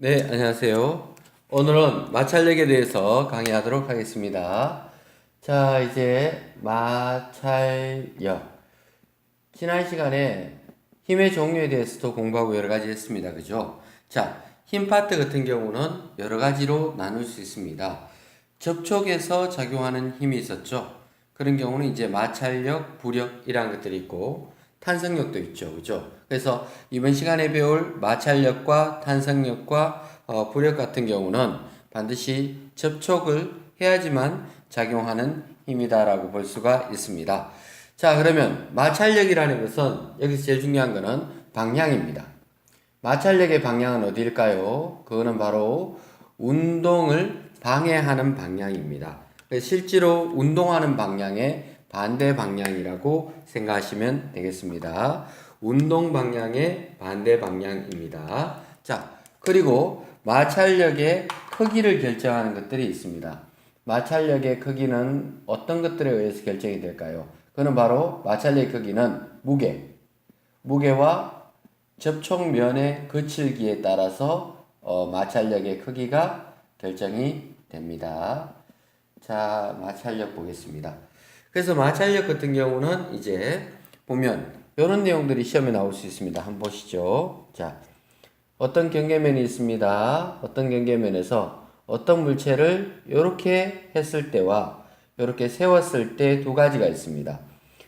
네, 안녕하세요. 오늘은 마찰력에 대해서 강의하도록 하겠습니다. 자, 이제 마찰력. 지난 시간에 힘의 종류에 대해서도 공부하고 여러 가지 했습니다. 그죠? 자, 힘 파트 같은 경우는 여러 가지로 나눌 수 있습니다. 접촉에서 작용하는 힘이 있었죠. 그런 경우는 이제 마찰력, 부력이라는 것들이 있고 탄성력도 있죠. 그죠? 그래서 이번 시간에 배울 마찰력과 탄성력과 부력 같은 경우는 반드시 접촉을 해야지만 작용하는 힘이다라고 볼 수가 있습니다. 자, 그러면 마찰력이라는 것은 여기서 제일 중요한 것은 방향입니다. 마찰력의 방향은 어디일까요? 그거는 바로 운동을 방해하는 방향입니다. 실제로 운동하는 방향의 반대 방향이라고 생각하시면 되겠습니다. 운동 방향의 반대 방향입니다. 자, 그리고 마찰력의 크기를 결정하는 것들이 있습니다. 마찰력의 크기는 어떤 것들에 의해서 결정이 될까요? 그는 바로 마찰력의 크기는 무게와 접촉면의 거칠기에 따라서 마찰력의 크기가 결정이 됩니다. 자, 마찰력 보겠습니다. 그래서 마찰력 같은 경우는 이제 보면 이런 내용들이 시험에 나올 수 있습니다. 한번 보시죠. 자, 어떤 경계면이 있습니다. 어떤 경계면에서 어떤 물체를 이렇게 했을 때와 이렇게 세웠을 때 두 가지가 있습니다.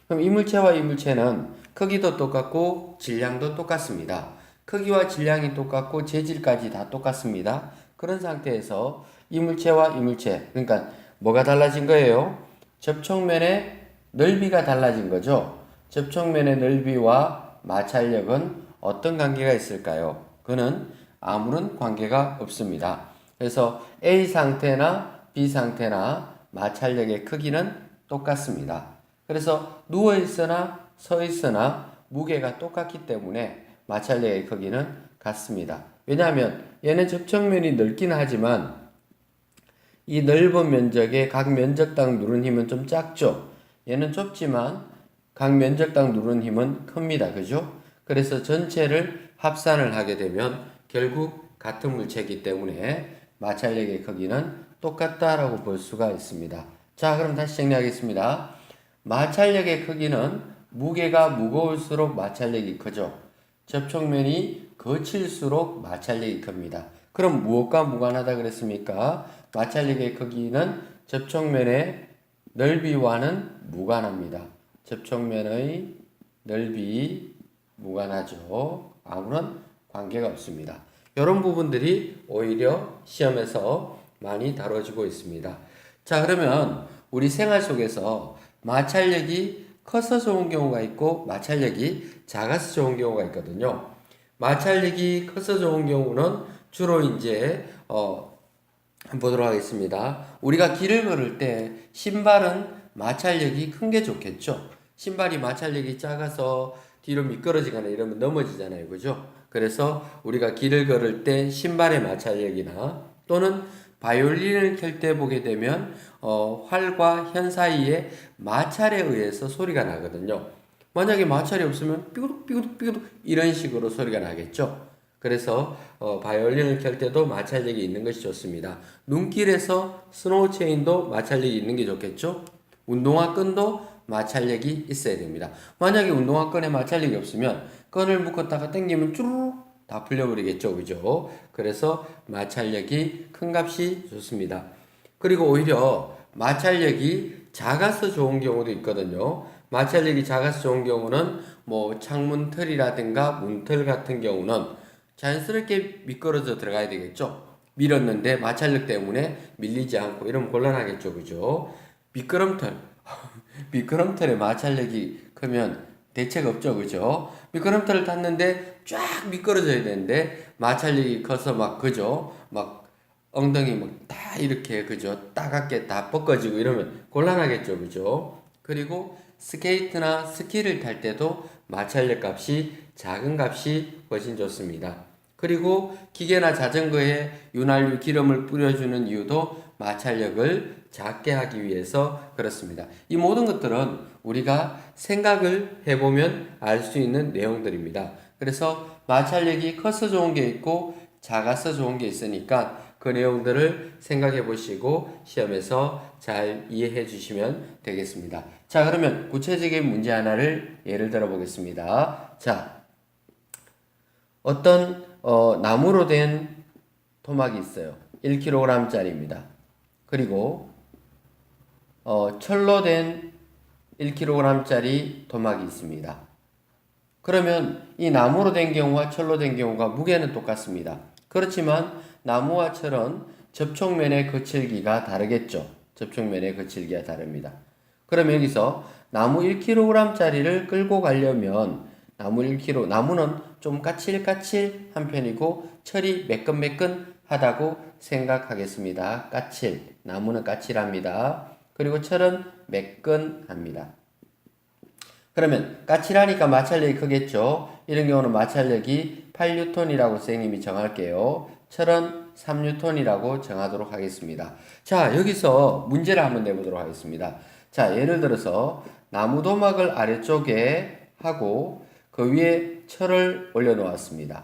그럼 이 물체와 이 물체는 크기도 똑같고 질량도 똑같습니다. 크기와 질량이 똑같고 재질까지 다 똑같습니다. 그런 상태에서 이 물체와 이 물체, 그러니까 뭐가 달라진 거예요? 접촉면의 넓이가 달라진 거죠. 접촉면의 넓이와 마찰력은 어떤 관계가 있을까요? 그는 아무런 관계가 없습니다. 그래서 A 상태나 B 상태나 마찰력의 크기는 똑같습니다. 그래서 누워 있으나 서 있으나 무게가 똑같기 때문에 마찰력의 크기는 같습니다. 왜냐하면 얘는 접촉면이 넓긴 하지만 이 넓은 면적에 각 면적당 누른 힘은 좀 작죠. 얘는 좁지만 각 면적당 누른 힘은 큽니다. 그죠? 그래서 전체를 합산을 하게 되면 결국 같은 물체이기 때문에 마찰력의 크기는 똑같다라고 볼 수가 있습니다. 자, 그럼 다시 정리하겠습니다. 마찰력의 크기는 무게가 무거울수록 마찰력이 크죠. 접촉면이 거칠수록 마찰력이 큽니다. 그럼 무엇과 무관하다 그랬습니까? 마찰력의 크기는 접촉면의 넓이와는 무관합니다. 접촉면의 넓이 무관하죠. 아무런 관계가 없습니다. 이런 부분들이 오히려 시험에서 많이 다뤄지고 있습니다. 자, 그러면 우리 생활 속에서 마찰력이 커서 좋은 경우가 있고 마찰력이 작아서 좋은 경우가 있거든요. 마찰력이 커서 좋은 경우는 주로 이제 한번 보도록 하겠습니다. 우리가 길을 걸을 때 신발은 마찰력이 큰 게 좋겠죠. 신발이 마찰력이 작아서 뒤로 미끄러지거나 이러면 넘어지잖아요. 그죠? 그래서 우리가 길을 걸을 때 신발의 마찰력이나 또는 바이올린을 켤 때 보게 되면 활과 현 사이에 마찰에 의해서 소리가 나거든요. 만약에 마찰이 없으면 삐그덕 삐그덕 삐그덕 이런 식으로 소리가 나겠죠. 그래서 바이올린을 켤 때도 마찰력이 있는 것이 좋습니다. 눈길에서 스노우 체인도 마찰력이 있는 게 좋겠죠. 운동화 끈도 마찰력이 있어야 됩니다. 만약에 운동화 끈에 마찰력이 없으면 끈을 묶었다가 당기면 쭈르륵 다 풀려버리겠죠. 그죠? 그래서 마찰력이 큰 값이 좋습니다. 그리고 오히려 마찰력이 작아서 좋은 경우도 있거든요. 마찰력이 작아서 좋은 경우는 뭐 창문틀이라든가 문틀 같은 경우는 자연스럽게 미끄러져 들어가야 되겠죠. 밀었는데 마찰력 때문에 밀리지 않고 이러면 곤란하겠죠. 그죠? 미끄럼틀. 미끄럼틀에 마찰력이 크면 대책 없죠. 그죠? 미끄럼틀을 탔는데 쫙 미끄러져야 되는데 마찰력이 커서 막 그죠? 막 엉덩이 막 다 이렇게 그죠? 따갑게 다 뻗어지고 이러면 곤란하겠죠. 그죠? 그리고 스케이트나 스키를 탈 때도 마찰력 값이 작은 값이 훨씬 좋습니다. 그리고 기계나 자전거에 윤활유 기름을 뿌려주는 이유도 마찰력을 작게 하기 위해서 그렇습니다. 이 모든 것들은 우리가 생각을 해보면 알 수 있는 내용들입니다. 그래서 마찰력이 커서 좋은 게 있고 작아서 좋은 게 있으니까 그 내용들을 생각해 보시고 시험에서 잘 이해해 주시면 되겠습니다. 자, 그러면 구체적인 문제 하나를 예를 들어 보겠습니다. 자, 어떤 나무로 된 토막이 있어요. 1kg짜리입니다. 그리고 철로 된 1kg짜리 토막이 있습니다. 그러면 이 나무로 된 경우와 철로 된 경우가 무게는 똑같습니다. 그렇지만 나무와 철은 접촉면의 거칠기가 다르겠죠. 접촉면의 거칠기가 다릅니다. 그럼 여기서 나무 1kg짜리를 끌고 가려면 나무는 좀 까칠까칠한 편이고 철이 매끈매끈하다고 생각하겠습니다. 나무는 까칠합니다. 그리고 철은 매끈합니다. 그러면 까칠하니까 마찰력이 크겠죠. 이런 경우는 마찰력이 8N이라고 선생님이 정할게요. 철은 3N이라고 정하도록 하겠습니다. 자, 여기서 문제를 한번 내보도록 하겠습니다. 자, 예를 들어서 나무 도막을 아래쪽에 하고 그 위에 철을 올려놓았습니다.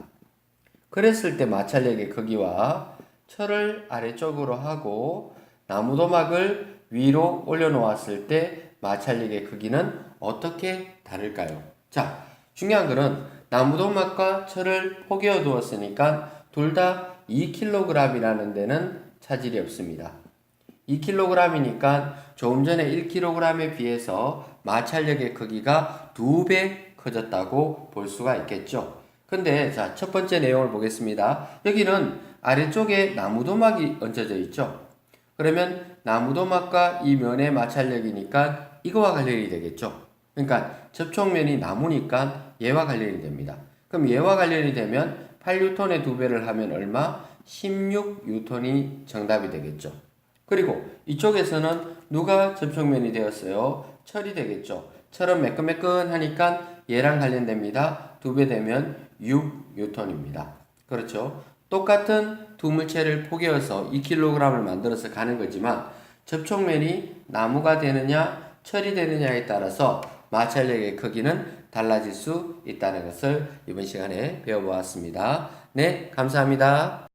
그랬을 때 마찰력의 크기와 철을 아래쪽으로 하고 나무 도막을 위로 올려놓았을 때 마찰력의 크기는 어떻게 다를까요? 자, 중요한 거는 나무 도막과 철을 포개어 두었으니까 둘 다 2kg이라는 데는 차질이 없습니다. 2kg이니까 조금 전에 1kg에 비해서 마찰력의 크기가 2배 커졌다고 볼 수가 있겠죠. 근데 자, 첫 번째 내용을 보겠습니다. 여기는 아래쪽에 나무 도막이 얹어져 있죠. 그러면 나무 도막과 이 면의 마찰력이니까 이거와 관련이 되겠죠. 그러니까 접촉면이 나무니까 얘와 관련이 됩니다. 그럼 얘와 관련이 되면 8N의 2배를 하면 얼마? 16N이 정답이 되겠죠. 그리고 이쪽에서는 누가 접촉면이 되었어요? 철이 되겠죠. 철은 매끈매끈하니까 얘랑 관련됩니다. 2배 되면 6N입니다. 그렇죠. 똑같은 두 물체를 포개어서 2kg을 만들어서 가는 거지만 접촉면이 나무가 되느냐 철이 되느냐에 따라서 마찰력의 크기는 달라질 수 있다는 것을 이번 시간에 배워보았습니다. 네, 감사합니다.